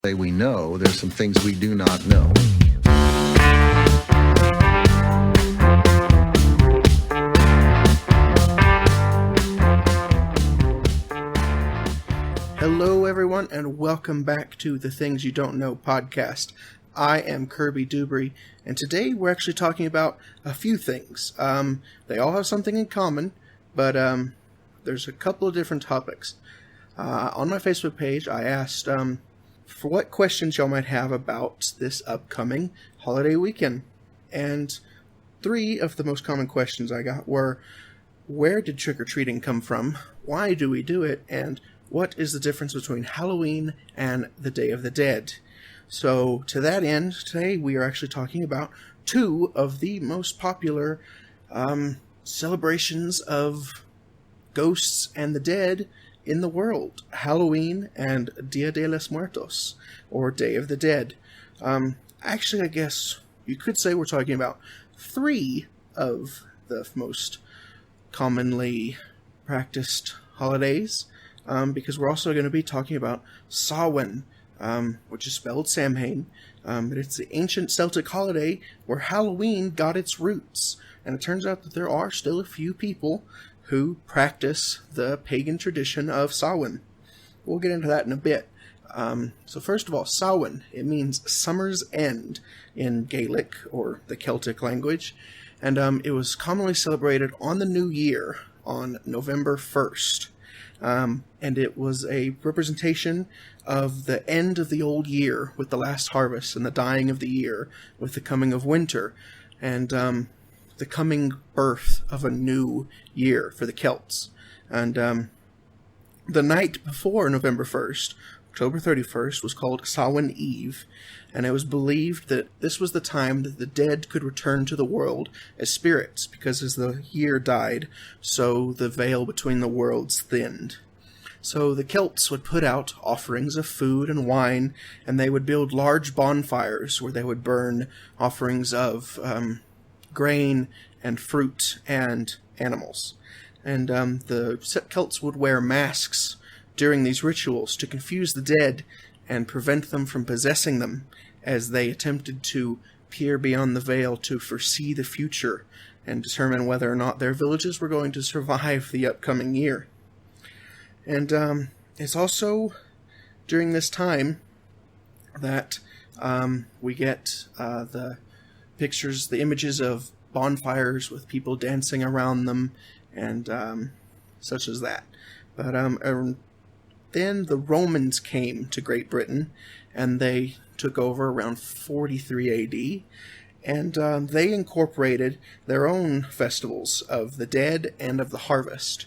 We know there's some things we do not know. Hello everyone, and welcome back to the Things You Don't Know podcast. I am Kirby Dubry, and today we're actually talking about a few things. They all have something in common, but there's a couple of different topics. On my Facebook page, I asked for what questions y'all might have about this upcoming holiday weekend. And 3 of the most common questions I got were, where did trick-or-treating come from? Why do we do it? And what is the difference between Halloween and the Day of the Dead? So, to that end, today we are actually talking about 2 of the most popular celebrations of ghosts and the dead in the world, Halloween and Dia de los Muertos, or Day of the Dead. Actually, I guess you could say we're talking about 3 of the most commonly practiced holidays, because we're also going to be talking about Samhain, which is spelled Samhain, but it's the ancient Celtic holiday where Halloween got its roots, and it turns out that there are still a few people who practice the pagan tradition of Samhain. We'll get into that in a bit. So first of all, Samhain, it means summer's end in Gaelic, or the Celtic language, and it was commonly celebrated on the New Year on November 1st. And it was a representation of the end of the old year with the last harvest and the dying of the year with the coming of winter, and the coming birth of a new year for the Celts. And the night before November 1st, October 31st, was called Samhain Eve, and it was believed that this was the time that the dead could return to the world as spirits, because as the year died, so the veil between the worlds thinned. So the Celts would put out offerings of food and wine, and they would build large bonfires where they would burn offerings of grain and fruit and animals. And the Celts would wear masks during these rituals to confuse the dead and prevent them from possessing them, as they attempted to peer beyond the veil to foresee the future and determine whether or not their villages were going to survive the upcoming year. And it's also during this time that we get the pictures, the images of bonfires with people dancing around them, and such as that. But then the Romans came to Great Britain, and they took over around 43 AD, and they incorporated their own festivals of the dead and of the harvest.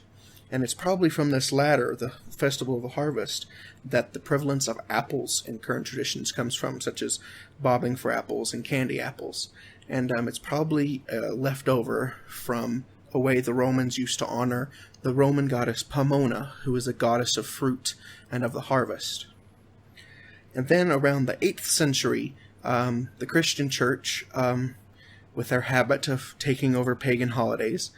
And it's probably from this latter, the Festival of the Harvest, that the prevalence of apples in current traditions comes from, such as bobbing for apples and candy apples. And it's probably left over from a way the Romans used to honor the Roman goddess Pomona, who is a goddess of fruit and of the harvest. And then around the 8th century, the Christian Church, with their habit of taking over pagan holidays,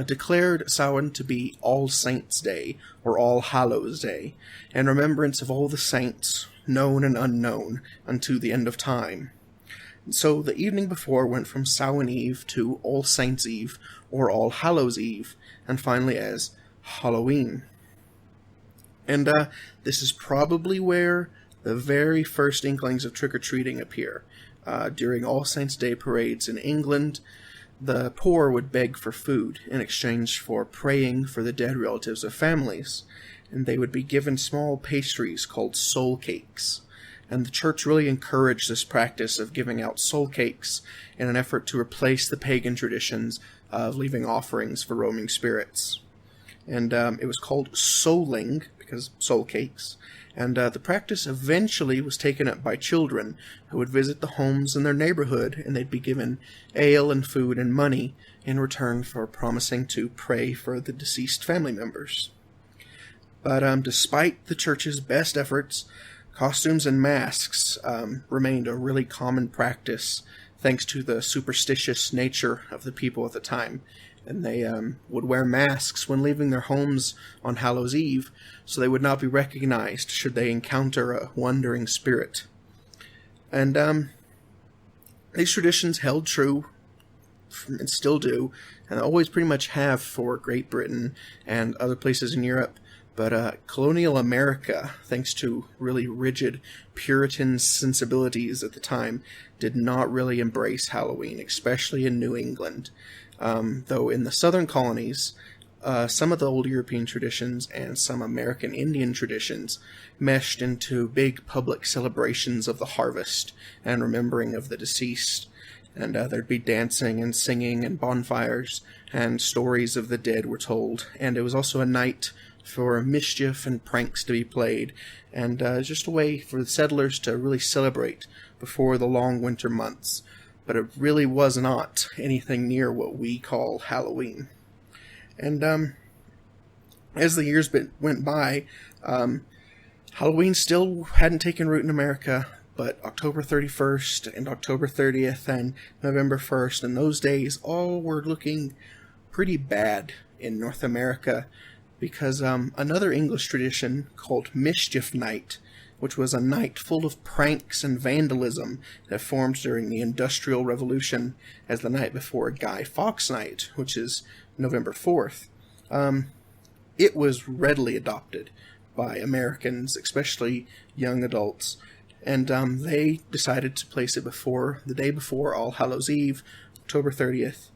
declared Samhain to be All Saints' Day, or All Hallows' Day, in remembrance of all the saints, known and unknown, unto the end of time. So the evening before went from Samhain Eve to All Saints' Eve, or All Hallows' Eve, and finally as Halloween. And this is probably where the very first inklings of trick-or-treating appear. During All Saints' Day parades in England, the poor would beg for food in exchange for praying for the dead relatives of families, and they would be given small pastries called soul cakes. And the church really encouraged this practice of giving out soul cakes in an effort to replace the pagan traditions of leaving offerings for roaming spirits. And it was called souling, because soul cakes, and the practice eventually was taken up by children who would visit the homes in their neighborhood, and they'd be given ale and food and money in return for promising to pray for the deceased family members. But despite the church's best efforts, costumes and masks remained a really common practice, thanks to the superstitious nature of the people at the time. and they would wear masks when leaving their homes on Hallows Eve, so they would not be recognized should they encounter a wandering spirit. And these traditions held true, and still do, and always pretty much have for Great Britain and other places in Europe. But colonial America, thanks to really rigid Puritan sensibilities at the time, did not really embrace Halloween, especially in New England. Though in the southern colonies, some of the old European traditions and some American Indian traditions meshed into big public celebrations of the harvest and remembering of the deceased. And there'd be dancing and singing and bonfires, and stories of the dead were told. And it was also a night for mischief and pranks to be played, and just a way for the settlers to really celebrate before the long winter months. But it really was not anything near what we call Halloween. And as the years went by, Halloween still hadn't taken root in America, but October 31st and October 30th and November 1st and those days all were looking pretty bad in North America, because another English tradition called Mischief Night, which was a night full of pranks and vandalism that formed during the Industrial Revolution as the night before Guy Fawkes Night, which is November 4th. It was readily adopted by Americans, especially young adults, and they decided to place it before the day before All Hallows Eve, October 30th.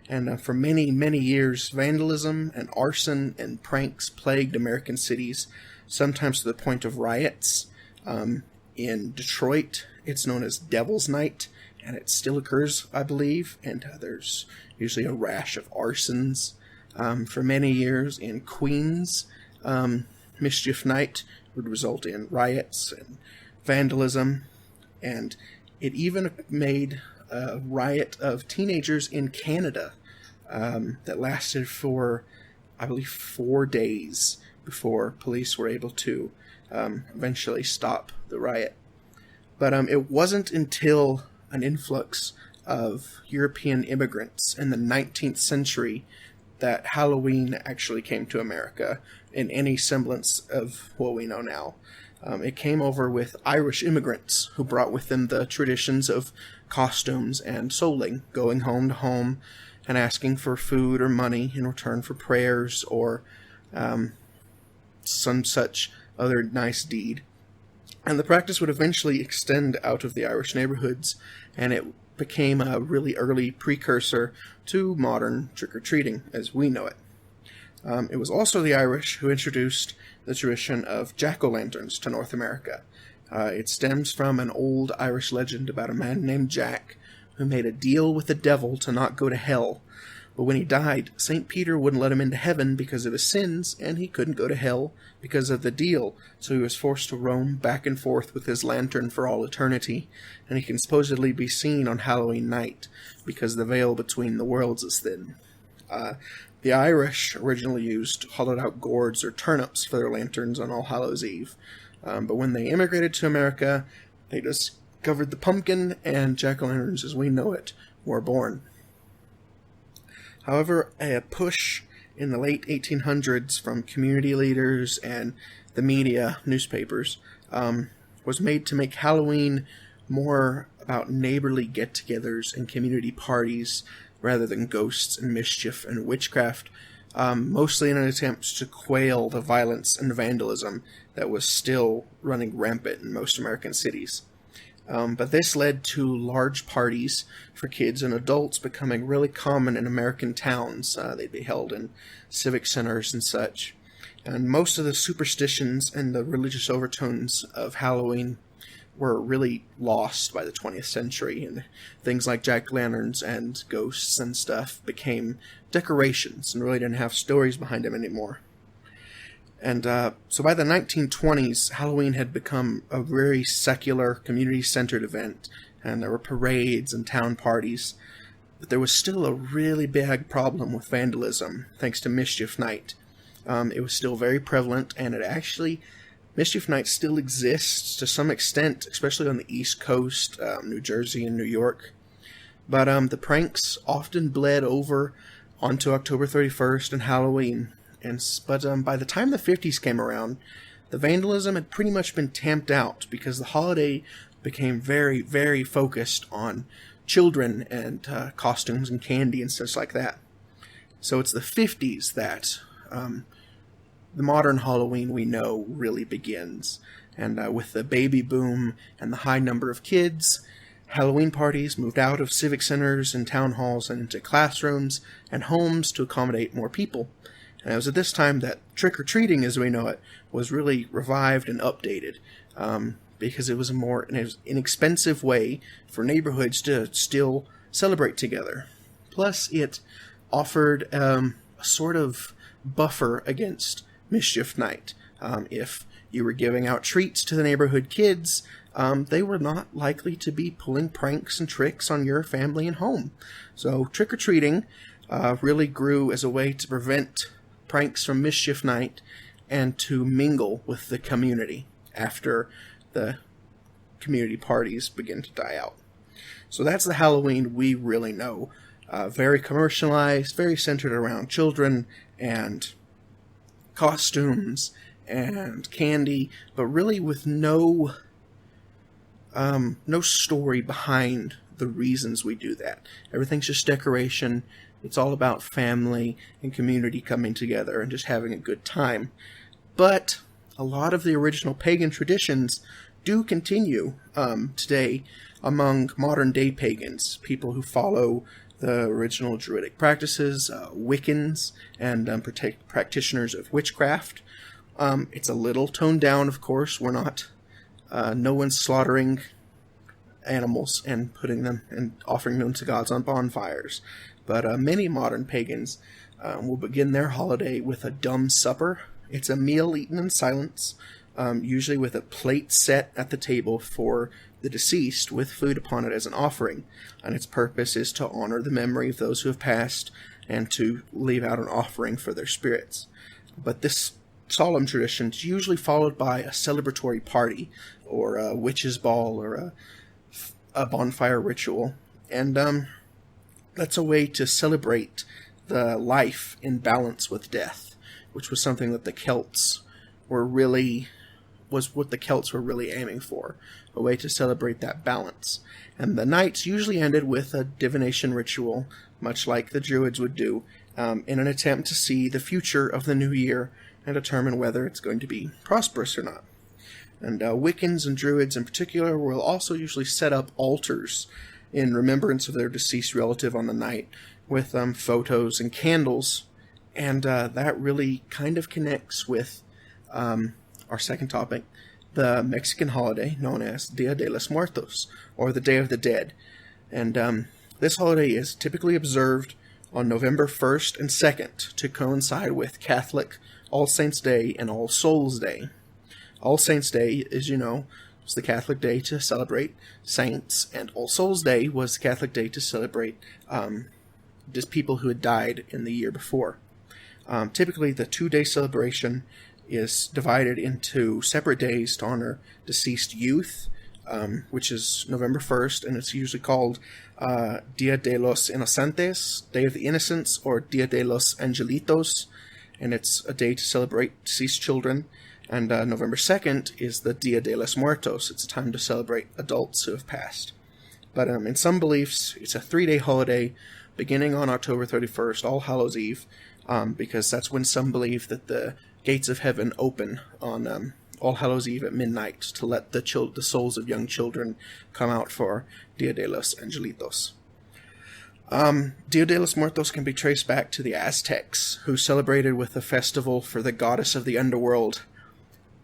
And for many, many years, vandalism and arson and pranks plagued American cities, sometimes to the point of riots. In Detroit, it's known as Devil's Night, and it still occurs, I believe, and there's usually a rash of arsons. For many years in Queens, Mischief Night would result in riots and vandalism, and it even made a riot of teenagers in Canada that lasted for, I believe, 4 days before police were able to eventually stop the riot. But it wasn't until an influx of European immigrants in the 19th century that Halloween actually came to America in any semblance of what we know now. It came over with Irish immigrants who brought with them the traditions of costumes and souling, going home to home and asking for food or money in return for prayers or some such other nice deed. And the practice would eventually extend out of the Irish neighborhoods, and it became a really early precursor to modern trick-or-treating as we know it. It was also the Irish who introduced the tradition of jack-o'-lanterns to North America. It stems from an old Irish legend about a man named Jack who made a deal with the devil to not go to hell. But when he died, St. Peter wouldn't let him into heaven because of his sins, and he couldn't go to hell because of the deal, so he was forced to roam back and forth with his lantern for all eternity, and he can supposedly be seen on Halloween night because the veil between the worlds is thin. The Irish originally used hollowed-out gourds or turnips for their lanterns on All Hallows Eve, but when they immigrated to America, they discovered the pumpkin, and jack-o'-lanterns as we know it were born. However, a push in the late 1800s from community leaders and the media, newspapers, was made to make Halloween more about neighborly get-togethers and community parties rather than ghosts and mischief and witchcraft, mostly in an attempt to quail the violence and vandalism that was still running rampant in most American cities. But this led to large parties for kids and adults becoming really common in American towns. They'd be held in civic centers and such. And most of the superstitions and the religious overtones of Halloween were really lost by the 20th century, and things like jack-o'-lanterns and ghosts and stuff became decorations and really didn't have stories behind them anymore. And so by the 1920s, Halloween had become a very secular, community-centered event, and there were parades and town parties. But there was still a really big problem with vandalism, thanks to Mischief Night. It was still very prevalent, and Mischief Night still exists to some extent, especially on the East Coast, New Jersey and New York. But the pranks often bled over on to October 31st and Halloween. But by the time the 50s came around, the vandalism had pretty much been tamped out because the holiday became very, very focused on children and costumes and candy and such like that. So it's the 50s that the modern Halloween we know really begins. And with the baby boom and the high number of kids, Halloween parties moved out of civic centers and town halls and into classrooms and homes to accommodate more people. And it was at this time that trick-or-treating as we know it was really revived and updated, because it was a more inexpensive way for neighborhoods to still celebrate together. Plus, it offered a sort of buffer against mischief night. If you were giving out treats to the neighborhood kids, they were not likely to be pulling pranks and tricks on your family and home. So trick-or-treating really grew as a way to prevent pranks from mischief night and to mingle with the community after the community parties begin to die out. So that's the Halloween we really know. Very commercialized, very centered around children and costumes and candy, but really with no story behind the reasons we do that. Everything's just decoration. It's all about family and community coming together and just having a good time. But a lot of the original pagan traditions do continue today among modern-day pagans, people who follow the original Druidic practices, Wiccans, and practitioners of witchcraft. It's a little toned down, of course. We're not... no one's slaughtering animals and putting them and offering them to gods on bonfires. But many modern pagans will begin their holiday with a dumb supper. It's a meal eaten in silence, usually with a plate set at the table for the deceased with food upon it as an offering. And its purpose is to honor the memory of those who have passed and to leave out an offering for their spirits. But this solemn tradition is usually followed by a celebratory party or a witch's ball or a bonfire ritual. And that's a way to celebrate the life in balance with death, which was something that the Celts were really aiming for, a way to celebrate that balance. And the nights usually ended with a divination ritual, much like the Druids would do, in an attempt to see the future of the new year and determine whether it's going to be prosperous or not. And Wiccans and Druids in particular will also usually set up altars in remembrance of their deceased relative on the night with photos and candles. And that really kind of connects with our second topic, the Mexican holiday known as Dia de los Muertos, or the Day of the Dead. And this holiday is typically observed on November 1st and 2nd to coincide with Catholic All Saints' Day and All Souls' Day. All Saints' Day, as you know, was the Catholic day to celebrate saints, and All Souls' Day was the Catholic day to celebrate just people who had died in the year before. Typically, the 2-day celebration is divided into separate days to honor deceased youth, which is November 1st, and it's usually called Dia de los Inocentes, Day of the Innocents, or Dia de los Angelitos, and it's a day to celebrate deceased children. And November 2nd is the Dia de los Muertos. It's a time to celebrate adults who have passed. But in some beliefs, it's a 3-day holiday beginning on October 31st, All Hallows Eve, because that's when some believe that the gates of heaven open on All Hallows Eve at midnight to let the souls of young children come out for Dia de los Angelitos. Dia de los Muertos can be traced back to the Aztecs, who celebrated with a festival for the goddess of the underworld,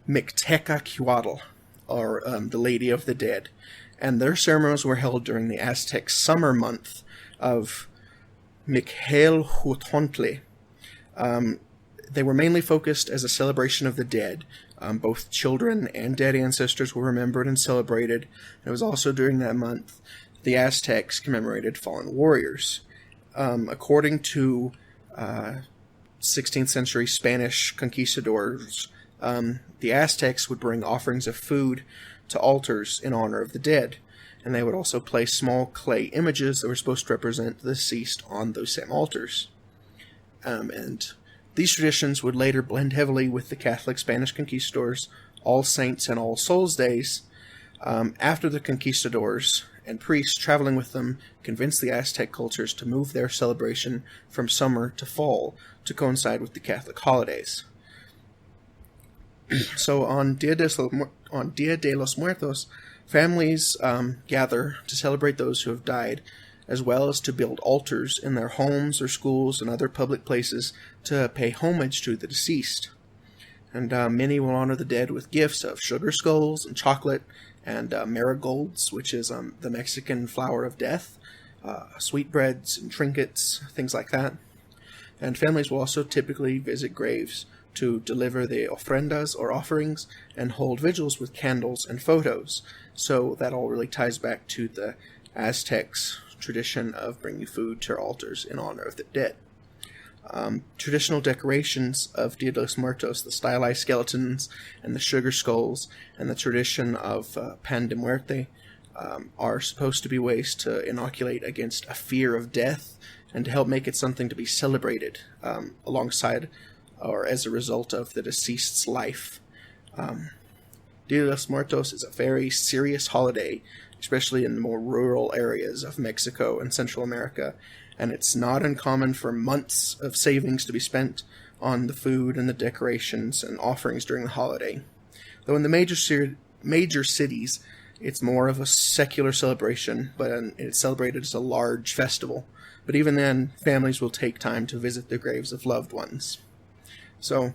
Mictecacuatl, or the Lady of the Dead. And their ceremonies were held during the Aztec summer month of Michelhuatl. They were mainly focused as a celebration of the dead. Both children and dead ancestors were remembered and celebrated. It was also during that month the Aztecs commemorated fallen warriors. According to 16th century Spanish conquistadors, the Aztecs would bring offerings of food to altars in honor of the dead, and they would also place small clay images that were supposed to represent the deceased on those same altars. And these traditions would later blend heavily with the Catholic Spanish conquistadors' All Saints and All Souls Days, after the conquistadors and priests traveling with them convinced the Aztec cultures to move their celebration from summer to fall to coincide with the Catholic holidays. So on Dia de los Muertos, families gather to celebrate those who have died, as well as to build altars in their homes or schools and other public places to pay homage to the deceased. And many will honor the dead with gifts of sugar skulls and chocolate, and marigolds, which is the Mexican flower of death, sweetbreads and trinkets, things like that. And families will also typically visit graves to deliver the ofrendas or offerings and hold vigils with candles and photos. So that all really ties back to the Aztecs' tradition of bringing food to altars in honor of the dead. Traditional decorations of Dia de los Muertos, the stylized skeletons and the sugar skulls, and the tradition of Pan de Muerte are supposed to be ways to inoculate against a fear of death and to help make it something to be celebrated alongside or as a result of the deceased's life. Dia de los Muertos is a very serious holiday, especially in the more rural areas of Mexico and Central America, and it's not uncommon for months of savings to be spent on the food and the decorations and offerings during the holiday. Though in the major cities, it's more of a secular celebration, but it's celebrated as a large festival. But even then, families will take time to visit the graves of loved ones. So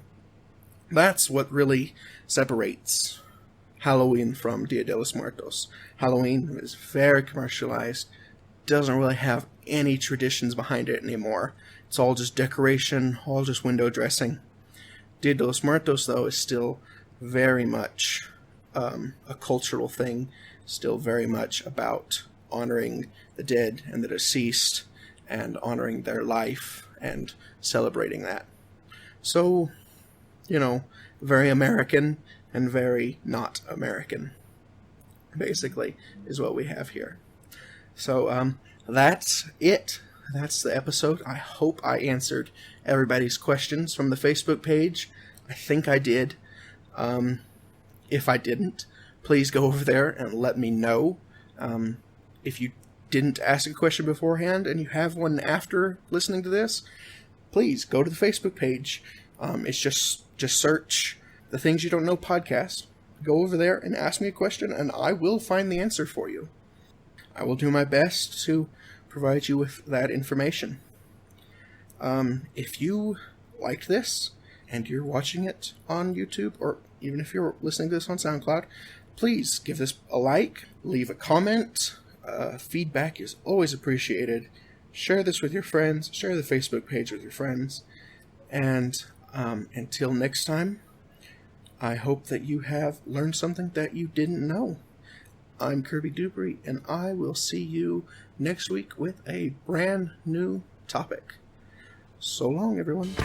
that's what really separates Halloween from Dia de los Muertos. Halloween is very commercialized, doesn't really have any traditions behind it anymore. It's all just decoration, all just window dressing. Dia de los Muertos, though, is still very much a cultural thing, still very much about honoring the dead and the deceased and honoring their life and celebrating that. So, very American and very not American, basically, is what we have here. So, that's it. That's the episode. I hope I answered everybody's questions from the Facebook page. I think I did. If I didn't, please go over there and let me know. If you didn't ask a question beforehand and you have one after listening to this, please go to the Facebook page. It's just search the Things You Don't Know podcast. Go over there and ask me a question, and I will find the answer for you. I will do my best to provide you with that information. If you liked this and you're watching it on YouTube, or even if you're listening to this on SoundCloud, please give this a like, leave a comment. Feedback is always appreciated. Share this with your friends. Share the Facebook page with your friends. And until next time, I hope that you have learned something that you didn't know. I'm Kirby Dupree, and I will see you next week with a brand new topic. So long, everyone.